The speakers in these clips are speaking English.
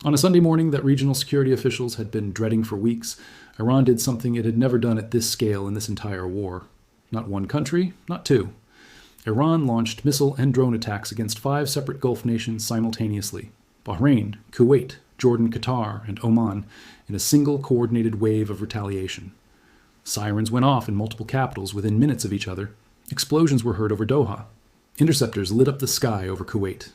On a Sunday morning that regional security officials had been dreading for weeks, Iran did something it had never done at this scale in this entire war. Not one country, not two. Iran launched missile and drone attacks against 5 separate Gulf nations simultaneously: Bahrain, Kuwait, Jordan, Qatar, and Oman, in a single coordinated wave of retaliation. Sirens went off in multiple capitals within minutes of each other. Explosions were heard over Doha. Interceptors lit up the sky over Kuwait.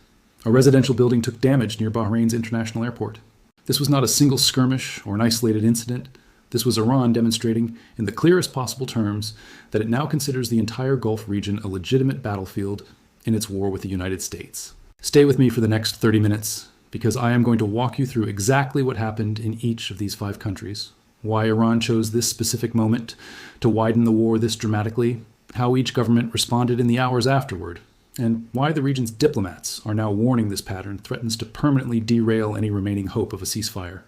A residential building took damage near Bahrain's International Airport. This was not a single skirmish or an isolated incident. This was Iran demonstrating, in the clearest possible terms, that it now considers the entire Gulf region a legitimate battlefield in its war with the United States. Stay with me for the next 30 minutes, because I am going to walk you through exactly what happened in each of these 5 countries, why Iran chose this specific moment to widen the war this dramatically, how each government responded in the hours afterward, and why the region's diplomats are now warning this pattern threatens to permanently derail any remaining hope of a ceasefire.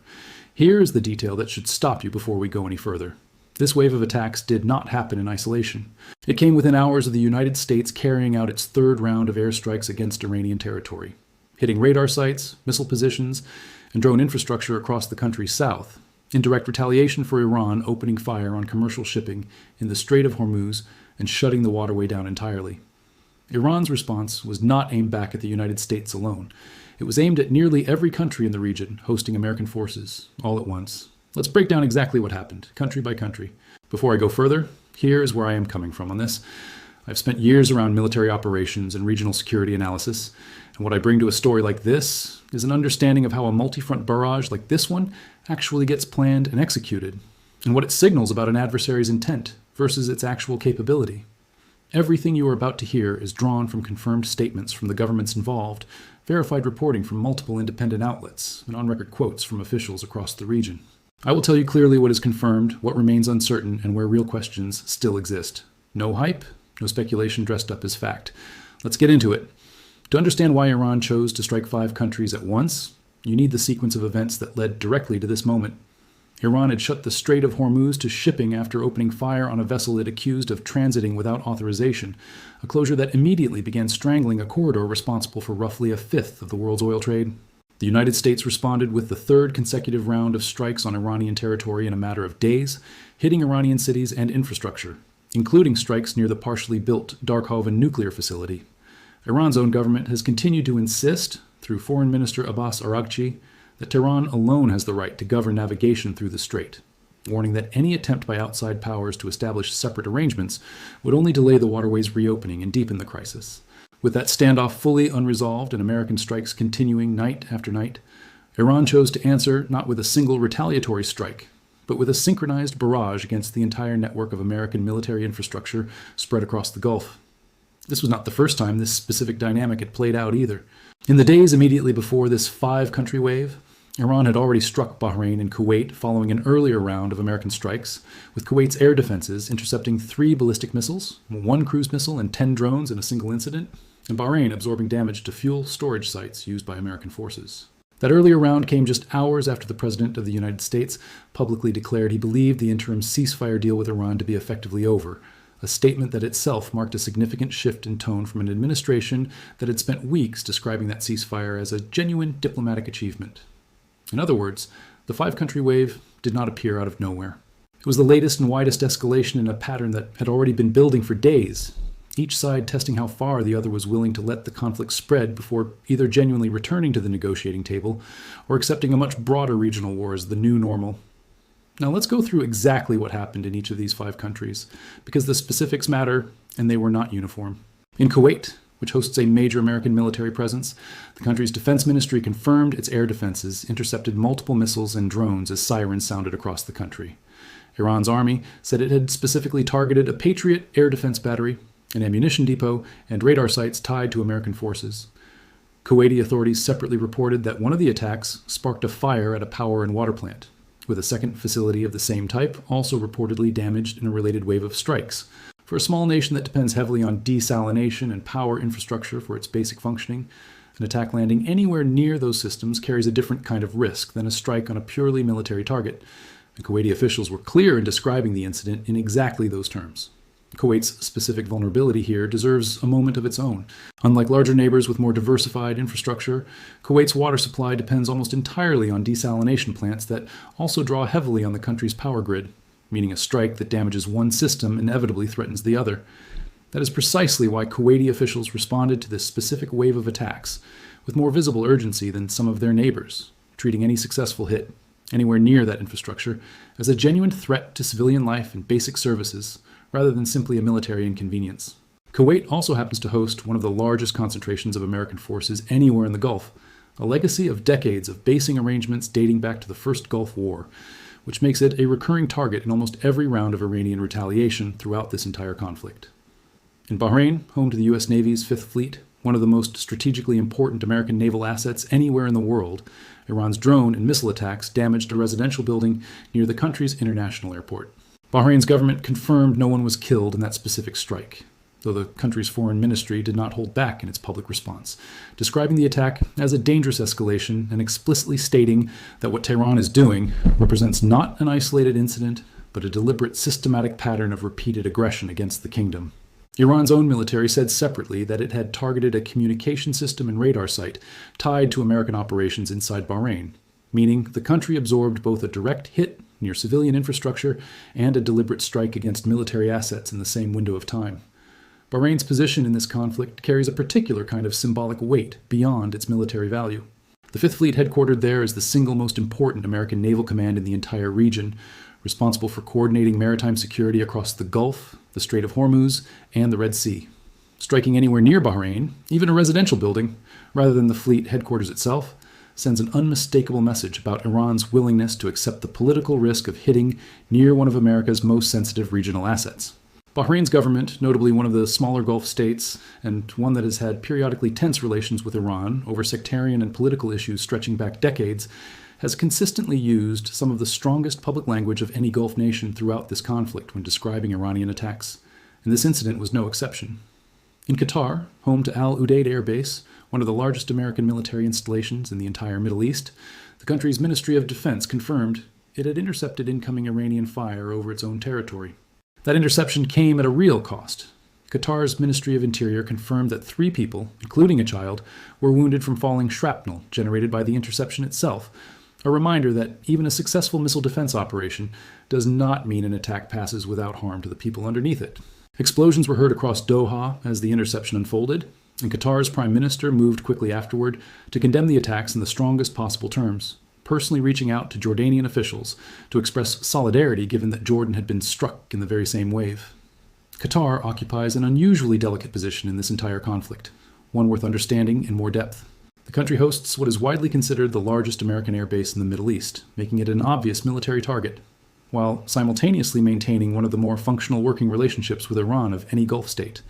Here is the detail that should stop you before we go any further. This wave of attacks did not happen in isolation. It came within hours of the United States carrying out its 3rd round of airstrikes against Iranian territory, hitting radar sites, missile positions, and drone infrastructure across the country's south, in direct retaliation for Iran opening fire on commercial shipping in the Strait of Hormuz and shutting the waterway down entirely. Iran's response was not aimed back at the United States alone. It was aimed at nearly every country in the region hosting American forces, all at once. Let's break down exactly what happened, country by country. Before I go further, here is where I am coming from on this. I've spent years around military operations and regional security analysis, and what I bring to a story like this is an understanding of how a multi-front barrage like this one actually gets planned and executed, and what it signals about an adversary's intent versus its actual capability. Everything you are about to hear is drawn from confirmed statements from the governments involved, verified reporting from multiple independent outlets, and on-record quotes from officials across the region. I will tell you clearly what is confirmed, what remains uncertain, and where real questions still exist. No hype, no speculation dressed up as fact. Let's get into it. To understand why Iran chose to strike 5 countries at once, you need the sequence of events that led directly to this moment. Iran had shut the Strait of Hormuz to shipping after opening fire on a vessel it accused of transiting without authorization, a closure that immediately began strangling a corridor responsible for roughly 1/5 of the world's oil trade. The United States responded with the 3rd consecutive round of strikes on Iranian territory in a matter of days, hitting Iranian cities and infrastructure, including strikes near the partially built Darkhaven nuclear facility. Iran's own government has continued to insist, through Foreign Minister Abbas Araghchi, that Tehran alone has the right to govern navigation through the strait, warning that any attempt by outside powers to establish separate arrangements would only delay the waterway's reopening and deepen the crisis. With that standoff fully unresolved and American strikes continuing night after night, Iran chose to answer not with a single retaliatory strike, but with a synchronized barrage against the entire network of American military infrastructure spread across the Gulf. This was not the first time this specific dynamic had played out either. In the days immediately before this 5-country wave, Iran had already struck Bahrain and Kuwait following an earlier round of American strikes, with Kuwait's air defenses intercepting 3 ballistic missiles, 1 cruise missile, and 10 drones in a single incident, and Bahrain absorbing damage to fuel storage sites used by American forces. That earlier round came just hours after the President of the United States publicly declared he believed the interim ceasefire deal with Iran to be effectively over, a statement that itself marked a significant shift in tone from an administration that had spent weeks describing that ceasefire as a genuine diplomatic achievement. In other words, the 5-country wave did not appear out of nowhere. It was the latest and widest escalation in a pattern that had already been building for days, each side testing how far the other was willing to let the conflict spread before either genuinely returning to the negotiating table or accepting a much broader regional war as the new normal. Now let's go through exactly what happened in each of these 5 countries, because the specifics matter and they were not uniform. In Kuwait, which hosts a major American military presence, the country's defense ministry confirmed its air defenses intercepted multiple missiles and drones as sirens sounded across the country. Iran's army said it had specifically targeted a Patriot air defense battery, an ammunition depot, and radar sites tied to American forces. Kuwaiti authorities separately reported that one of the attacks sparked a fire at a power and water plant, with a second facility of the same type also reportedly damaged in a related wave of strikes. For a small nation that depends heavily on desalination and power infrastructure for its basic functioning, an attack landing anywhere near those systems carries a different kind of risk than a strike on a purely military target, and Kuwaiti officials were clear in describing the incident in exactly those terms. Kuwait's specific vulnerability here deserves a moment of its own. Unlike larger neighbors with more diversified infrastructure, Kuwait's water supply depends almost entirely on desalination plants that also draw heavily on the country's power grid, meaning a strike that damages one system inevitably threatens the other. That is precisely why Kuwaiti officials responded to this specific wave of attacks with more visible urgency than some of their neighbors, treating any successful hit anywhere near that infrastructure as a genuine threat to civilian life and basic services, rather than simply a military inconvenience. Kuwait also happens to host one of the largest concentrations of American forces anywhere in the Gulf, a legacy of decades of basing arrangements dating back to the First Gulf War, which makes it a recurring target in almost every round of Iranian retaliation throughout this entire conflict. In Bahrain, home to the U.S. Navy's Fifth Fleet, one of the most strategically important American naval assets anywhere in the world, Iran's drone and missile attacks damaged a residential building near the country's international airport. Bahrain's government confirmed no one was killed in that specific strike, though the country's foreign ministry did not hold back in its public response, describing the attack as a dangerous escalation and explicitly stating that what Tehran is doing represents not an isolated incident, but a deliberate systematic pattern of repeated aggression against the kingdom. Iran's own military said separately that it had targeted a communication system and radar site tied to American operations inside Bahrain, meaning the country absorbed both a direct hit near civilian infrastructure and a deliberate strike against military assets in the same window of time. Bahrain's position in this conflict carries a particular kind of symbolic weight beyond its military value. The Fifth Fleet headquartered there is the single most important American naval command in the entire region, responsible for coordinating maritime security across the Gulf, the Strait of Hormuz, and the Red Sea. Striking anywhere near Bahrain, even a residential building, rather than the fleet headquarters itself, sends an unmistakable message about Iran's willingness to accept the political risk of hitting near one of America's most sensitive regional assets. Bahrain's government, notably one of the smaller Gulf states, and one that has had periodically tense relations with Iran over sectarian and political issues stretching back decades, has consistently used some of the strongest public language of any Gulf nation throughout this conflict when describing Iranian attacks, and this incident was no exception. In Qatar, home to Al Udeid Air Base, one of the largest American military installations in the entire Middle East, the country's Ministry of Defense confirmed it had intercepted incoming Iranian fire over its own territory. That interception came at a real cost. Qatar's Ministry of Interior confirmed that 3 people, including a child, were wounded from falling shrapnel generated by the interception itself, a reminder that even a successful missile defense operation does not mean an attack passes without harm to the people underneath it. Explosions were heard across Doha as the interception unfolded, and Qatar's prime minister moved quickly afterward to condemn the attacks in the strongest possible terms, personally reaching out to Jordanian officials to express solidarity given that Jordan had been struck in the very same wave. Qatar occupies an unusually delicate position in this entire conflict, one worth understanding in more depth. The country hosts what is widely considered the largest American air base in the Middle East, making it an obvious military target, while simultaneously maintaining one of the more functional working relationships with Iran of any Gulf state,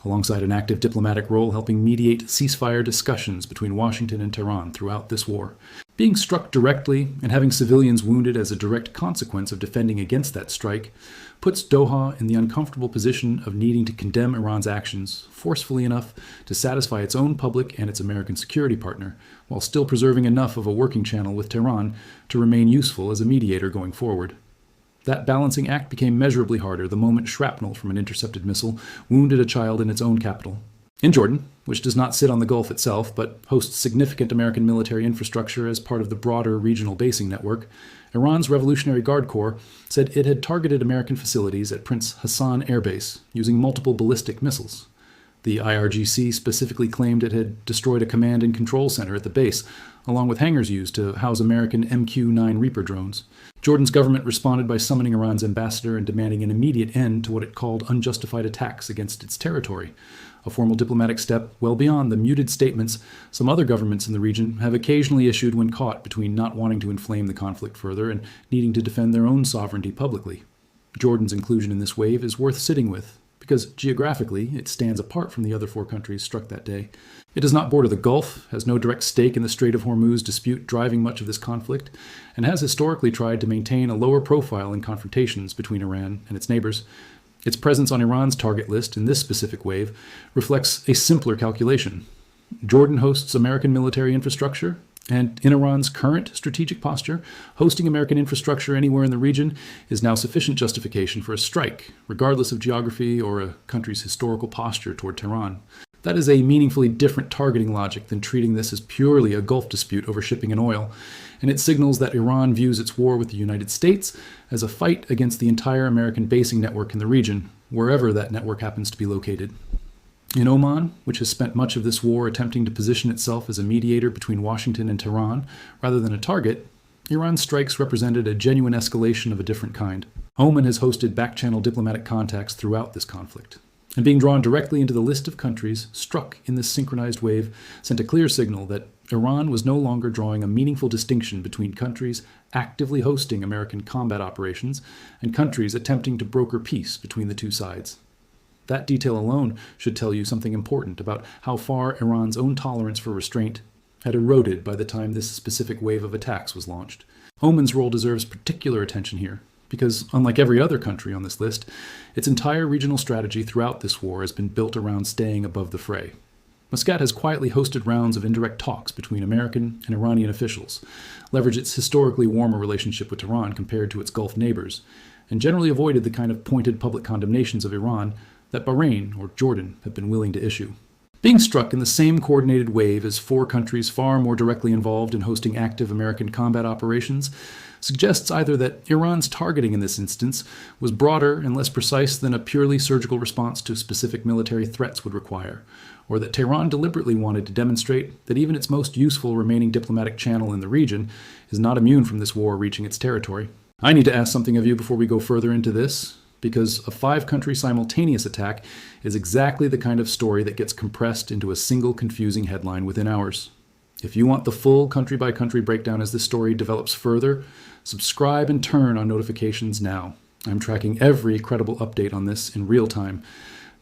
alongside an active diplomatic role helping mediate ceasefire discussions between Washington and Tehran throughout this war. Being struck directly and having civilians wounded as a direct consequence of defending against that strike puts Doha in the uncomfortable position of needing to condemn Iran's actions forcefully enough to satisfy its own public and its American security partner, while still preserving enough of a working channel with Tehran to remain useful as a mediator going forward. That balancing act became measurably harder the moment shrapnel from an intercepted missile wounded a child in its own capital. In Jordan, which does not sit on the Gulf itself but hosts significant American military infrastructure as part of the broader regional basing network, Iran's Revolutionary Guard Corps said it had targeted American facilities at Prince Hassan Air Base using multiple ballistic missiles. The IRGC specifically claimed it had destroyed a command and control center at the base, along with hangars used to house American MQ-9 Reaper drones. Jordan's government responded by summoning Iran's ambassador and demanding an immediate end to what it called unjustified attacks against its territory, a formal diplomatic step well beyond the muted statements some other governments in the region have occasionally issued when caught between not wanting to inflame the conflict further and needing to defend their own sovereignty publicly. Jordan's inclusion in this wave is worth sitting with, because geographically it stands apart from the other 4 countries struck that day. It does not border the Gulf, has no direct stake in the Strait of Hormuz dispute driving much of this conflict, and has historically tried to maintain a lower profile in confrontations between Iran and its neighbors. Its presence on Iran's target list in this specific wave reflects a simpler calculation. Jordan hosts American military infrastructure, And in Iran's current strategic posture, hosting American infrastructure anywhere in the region is now sufficient justification for a strike, regardless of geography or a country's historical posture toward Tehran. That is a meaningfully different targeting logic than treating this as purely a Gulf dispute over shipping and oil, and it signals that Iran views its war with the United States as a fight against the entire American basing network in the region, wherever that network happens to be located. In Oman, which has spent much of this war attempting to position itself as a mediator between Washington and Tehran rather than a target, Iran's strikes represented a genuine escalation of a different kind. Oman has hosted back-channel diplomatic contacts throughout this conflict, and being drawn directly into the list of countries struck in this synchronized wave sent a clear signal that Iran was no longer drawing a meaningful distinction between countries actively hosting American combat operations and countries attempting to broker peace between the two sides. That detail alone should tell you something important about how far Iran's own tolerance for restraint had eroded by the time this specific wave of attacks was launched. Oman's role deserves particular attention here, because unlike every other country on this list, its entire regional strategy throughout this war has been built around staying above the fray. Muscat has quietly hosted rounds of indirect talks between American and Iranian officials, leveraged its historically warmer relationship with Tehran compared to its Gulf neighbors, and generally avoided the kind of pointed public condemnations of Iran that Bahrain or Jordan have been willing to issue. Being struck in the same coordinated wave as four countries far more directly involved in hosting active American combat operations suggests either that Iran's targeting in this instance was broader and less precise than a purely surgical response to specific military threats would require, or that Tehran deliberately wanted to demonstrate that even its most useful remaining diplomatic channel in the region is not immune from this war reaching its territory. I need to ask something of you before we go further into this, because a 5-country simultaneous attack is exactly the kind of story that gets compressed into a single confusing headline within hours. If you want the full country-by-country breakdown as this story develops further, subscribe and turn on notifications now. I'm tracking every credible update on this in real time.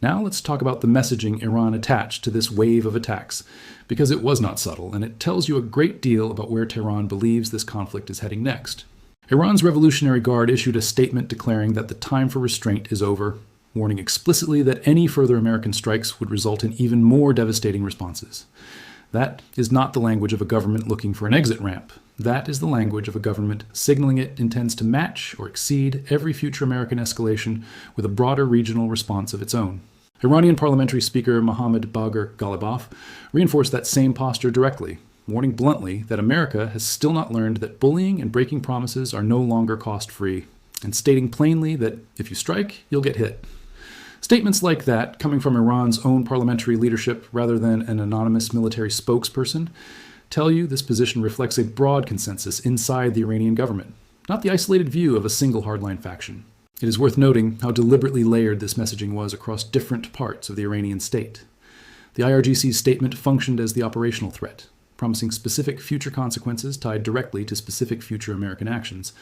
Now let's talk about the messaging Iran attached to this wave of attacks, because it was not subtle, and it tells you a great deal about where Tehran believes this conflict is heading next. Iran's Revolutionary Guard issued a statement declaring that the time for restraint is over, warning explicitly that any further American strikes would result in even more devastating responses. That is not the language of a government looking for an exit ramp. That is the language of a government signaling it intends to match or exceed every future American escalation with a broader regional response of its own. Iranian parliamentary speaker Mohammad Bagher Ghalibaf reinforced that same posture directly, warning bluntly that America has still not learned that bullying and breaking promises are no longer cost-free, and stating plainly that if you strike, you'll get hit. Statements like that, coming from Iran's own parliamentary leadership rather than an anonymous military spokesperson, tell you this position reflects a broad consensus inside the Iranian government, not the isolated view of a single hardline faction. It is worth noting how deliberately layered this messaging was across different parts of the Iranian state. The IRGC's statement functioned as the operational threat, promising specific future consequences tied directly to specific future American actions.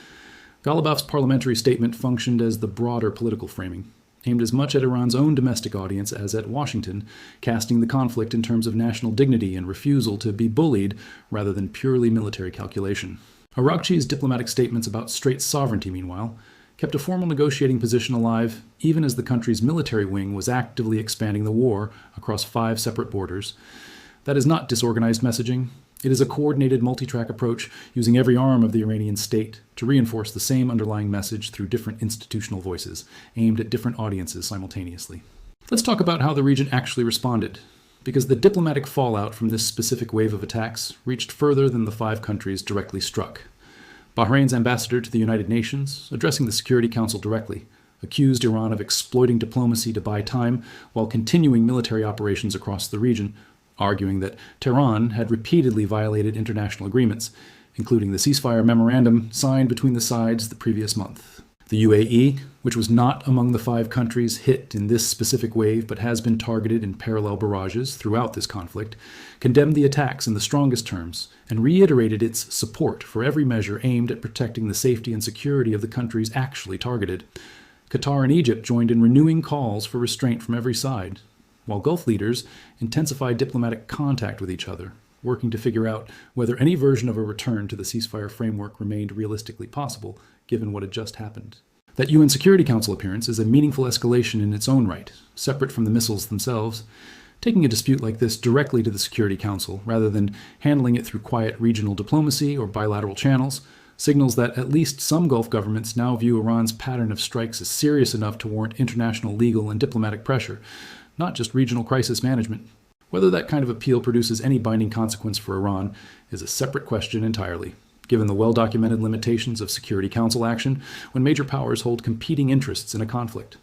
Ghalibaf's parliamentary statement functioned as the broader political framing, aimed as much at Iran's own domestic audience as at Washington, casting the conflict in terms of national dignity and refusal to be bullied rather than purely military calculation. Araghchi's diplomatic statements about Strait sovereignty, meanwhile, kept a formal negotiating position alive even as the country's military wing was actively expanding the war across 5 separate borders. That is not disorganized messaging. It is a coordinated multi-track approach using every arm of the Iranian state to reinforce the same underlying message through different institutional voices, aimed at different audiences simultaneously. Let's talk about how the region actually responded, because the diplomatic fallout from this specific wave of attacks reached further than the 5 countries directly struck. Bahrain's ambassador to the United Nations, addressing the Security Council directly, accused Iran of exploiting diplomacy to buy time while continuing military operations across the region, arguing that Tehran had repeatedly violated international agreements, including the ceasefire memorandum signed between the sides the previous month. The UAE, which was not among the 5 countries hit in this specific wave but has been targeted in parallel barrages throughout this conflict, condemned the attacks in the strongest terms and reiterated its support for every measure aimed at protecting the safety and security of the countries actually targeted. Qatar and Egypt joined in renewing calls for restraint from every side, while Gulf leaders intensified diplomatic contact with each other, working to figure out whether any version of a return to the ceasefire framework remained realistically possible, given what had just happened. That UN Security Council appearance is a meaningful escalation in its own right, separate from the missiles themselves. taking a dispute like this directly to the Security Council rather than handling it through quiet regional diplomacy or bilateral channels signals that at least some Gulf governments now view Iran's pattern of strikes as serious enough to warrant international legal and diplomatic pressure, not just regional crisis management. Whether that kind of appeal produces any binding consequence for Iran is a separate question entirely, given the well-documented limitations of Security Council action when major powers hold competing interests in a conflict.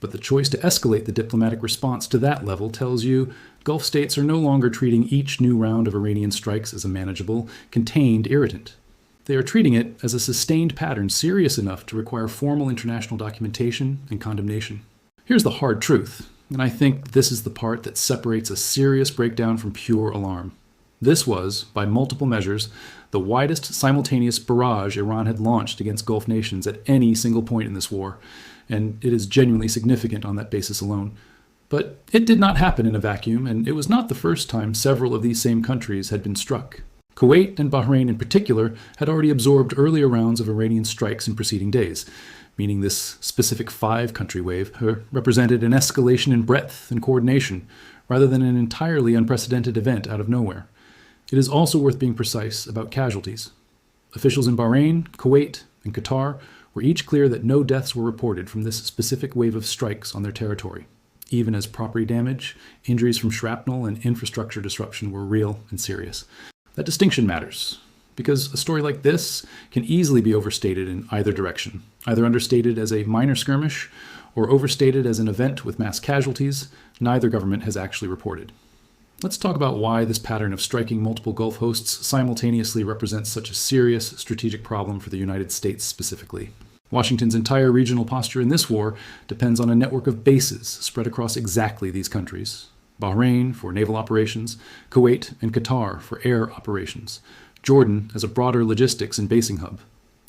But the choice to escalate the diplomatic response to that level tells you Gulf states are no longer treating each new round of Iranian strikes as a manageable, contained irritant. They are treating it as a sustained pattern serious enough to require formal international documentation and condemnation. Here's the hard truth, and I think this is the part that separates a serious breakdown from pure alarm. This was, by multiple measures, the widest simultaneous barrage Iran had launched against Gulf nations at any single point in this war, and it is genuinely significant on that basis alone. But it did not happen in a vacuum, and it was not the first time several of these same countries had been struck. Kuwait and Bahrain in particular had already absorbed earlier rounds of Iranian strikes in preceding days, meaning this specific 5-country wave represented an escalation in breadth and coordination, rather than an entirely unprecedented event out of nowhere. It is also worth being precise about casualties. Officials in Bahrain, Kuwait, and Qatar were each clear that no deaths were reported from this specific wave of strikes on their territory, even as property damage, injuries from shrapnel, and infrastructure disruption were real and serious. That distinction matters, because a story like this can easily be overstated in either direction, either understated as a minor skirmish or overstated as an event with mass casualties neither government has actually reported. Let's talk about why this pattern of striking multiple Gulf hosts simultaneously represents such a serious strategic problem for the United States specifically. Washington's entire regional posture in this war depends on a network of bases spread across exactly these countries. Bahrain for naval operations, Kuwait and Qatar for air operations, Jordan as a broader logistics and basing hub.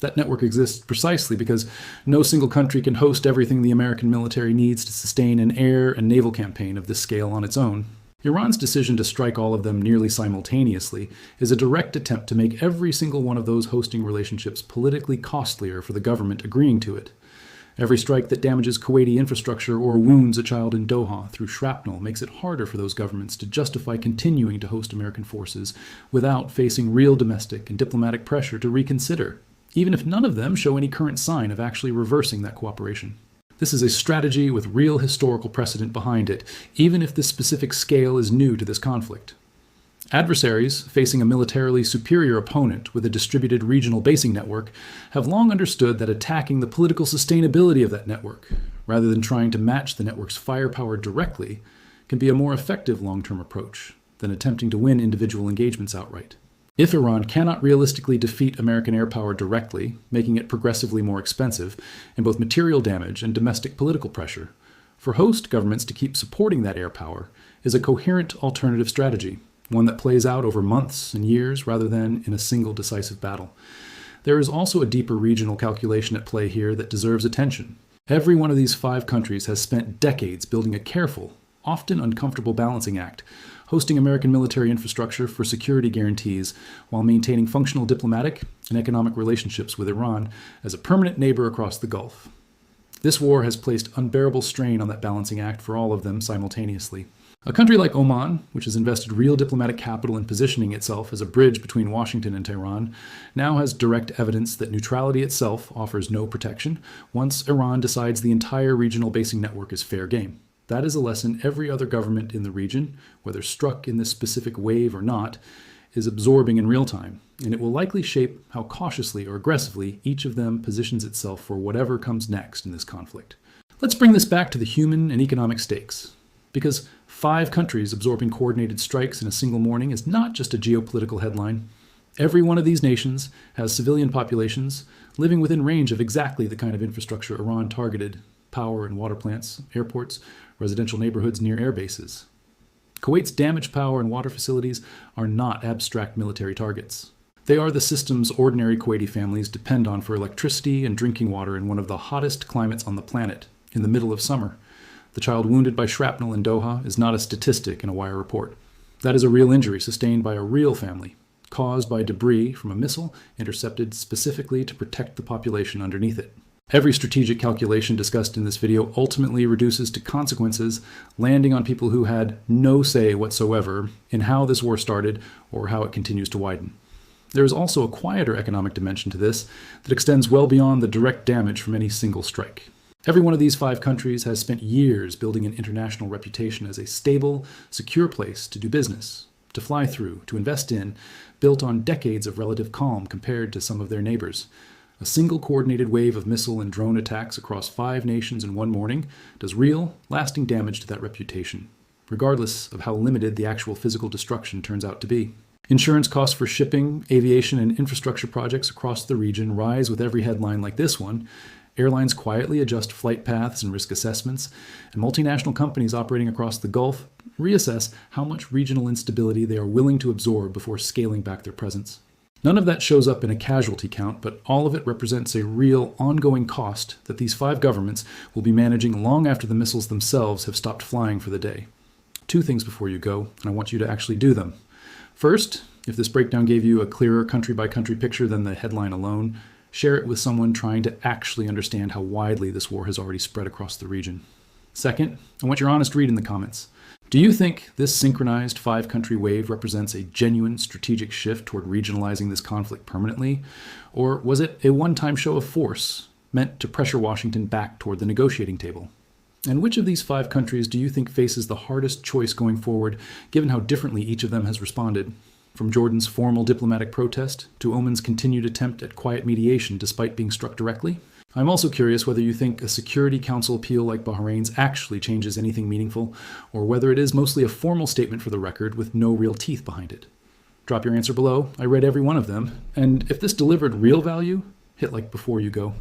That network exists precisely because no single country can host everything the American military needs to sustain an air and naval campaign of this scale on its own. Iran's decision to strike all of them nearly simultaneously is a direct attempt to make every single one of those hosting relationships politically costlier for the government agreeing to it. Every strike that damages Kuwaiti infrastructure or wounds a child in Doha through shrapnel makes it harder for those governments to justify continuing to host American forces without facing real domestic and diplomatic pressure to reconsider, even if none of them show any current sign of actually reversing that cooperation. This is a strategy with real historical precedent behind it, even if this specific scale is new to this conflict. Adversaries facing a militarily superior opponent with a distributed regional basing network have long understood that attacking the political sustainability of that network, rather than trying to match the network's firepower directly, can be a more effective long-term approach than attempting to win individual engagements outright. If Iran cannot realistically defeat American air power directly, making it progressively more expensive in both material damage and domestic political pressure, for host governments to keep supporting that air power is a coherent alternative strategy, one that plays out over months and years rather than in a single decisive battle. There is also a deeper regional calculation at play here that deserves attention. Every one of these 5 countries has spent decades building a careful, often uncomfortable balancing act, hosting American military infrastructure for security guarantees while maintaining functional diplomatic and economic relationships with Iran as a permanent neighbor across the Gulf. This war has placed unbearable strain on that balancing act for all of them simultaneously. A country like Oman, which has invested real diplomatic capital in positioning itself as a bridge between Washington and Tehran, now has direct evidence that neutrality itself offers no protection once Iran decides the entire regional basing network is fair game. That is a lesson every other government in the region, whether struck in this specific wave or not, is absorbing in real time, and it will likely shape how cautiously or aggressively each of them positions itself for whatever comes next in this conflict. Let's bring this back to the human and economic stakes, because 5 countries absorbing coordinated strikes in a single morning is not just a geopolitical headline. Every one of these nations has civilian populations living within range of exactly the kind of infrastructure Iran targeted: power and water plants, airports, residential neighborhoods near air bases. Kuwait's damaged power and water facilities are not abstract military targets. They are the systems ordinary Kuwaiti families depend on for electricity and drinking water in one of the hottest climates on the planet, in the middle of summer. The child wounded by shrapnel in Doha is not a statistic in a wire report. That is a real injury sustained by a real family, caused by debris from a missile intercepted specifically to protect the population underneath it. Every strategic calculation discussed in this video ultimately reduces to consequences landing on people who had no say whatsoever in how this war started or how it continues to widen. There is also a quieter economic dimension to this that extends well beyond the direct damage from any single strike. Every one of these 5 countries has spent years building an international reputation as a stable, secure place to do business, to fly through, to invest in, built on decades of relative calm compared to some of their neighbors. A single coordinated wave of missile and drone attacks across 5 nations in one morning does real, lasting damage to that reputation, regardless of how limited the actual physical destruction turns out to be. Insurance costs for shipping, aviation, and infrastructure projects across the region rise with every headline like this one. Airlines quietly adjust flight paths and risk assessments, and multinational companies operating across the Gulf reassess how much regional instability they are willing to absorb before scaling back their presence. None of that shows up in a casualty count, but all of it represents a real, ongoing cost that these 5 governments will be managing long after the missiles themselves have stopped flying for the day. 2 things before you go, and I want you to actually do them. First, if this breakdown gave you a clearer country-by-country picture than the headline alone, share it with someone trying to actually understand how widely this war has already spread across the region. Second, I want your honest read in the comments. Do you think this synchronized 5-country wave represents a genuine strategic shift toward regionalizing this conflict permanently? Or was it a one-time show of force meant to pressure Washington back toward the negotiating table? And which of these 5 countries do you think faces the hardest choice going forward, given how differently each of them has responded? From Jordan's formal diplomatic protest to Oman's continued attempt at quiet mediation despite being struck directly? I'm also curious whether you think a Security Council appeal like Bahrain's actually changes anything meaningful, or whether it is mostly a formal statement for the record with no real teeth behind it. Drop your answer below. I read every one of them, and if this delivered real value, hit like before you go.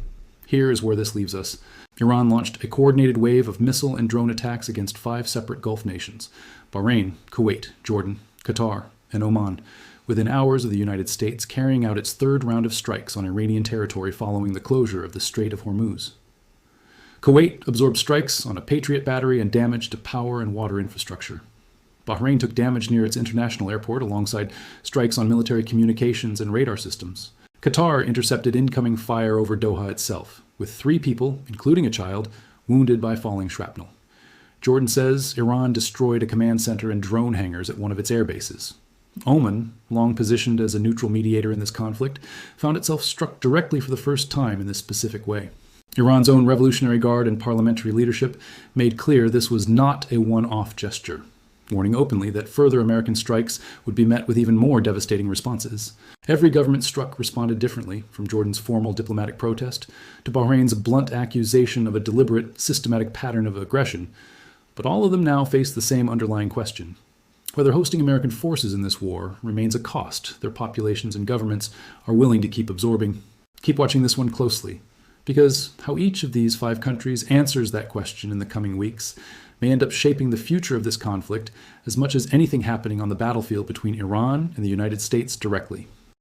Here is where this leaves us. Iran launched a coordinated wave of missile and drone attacks against 5 separate Gulf nations: Bahrain, Kuwait, Jordan, Qatar, and Oman, within hours of the United States carrying out its 3rd round of strikes on Iranian territory following the closure of the Strait of Hormuz. Kuwait absorbed strikes on a Patriot battery and damage to power and water infrastructure. Bahrain took damage near its international airport alongside strikes on military communications and radar systems. Qatar intercepted incoming fire over Doha itself, with 3 people, including a child, wounded by falling shrapnel. Jordan says Iran destroyed a command center and drone hangars at one of its air bases. Oman, long positioned as a neutral mediator in this conflict, found itself struck directly for the first time in this specific way. Iran's own Revolutionary Guard and parliamentary leadership made clear this was not a one-off gesture, warning openly that further American strikes would be met with even more devastating responses. Every government struck responded differently, from Jordan's formal diplomatic protest to Bahrain's blunt accusation of a deliberate, systematic pattern of aggression, but all of them now face the same underlying question: whether hosting American forces in this war remains a cost their populations and governments are willing to keep absorbing. Keep watching this one closely, because how each of these 5 countries answers that question in the coming weeks may end up shaping the future of this conflict as much as anything happening on the battlefield between Iran and the United States directly.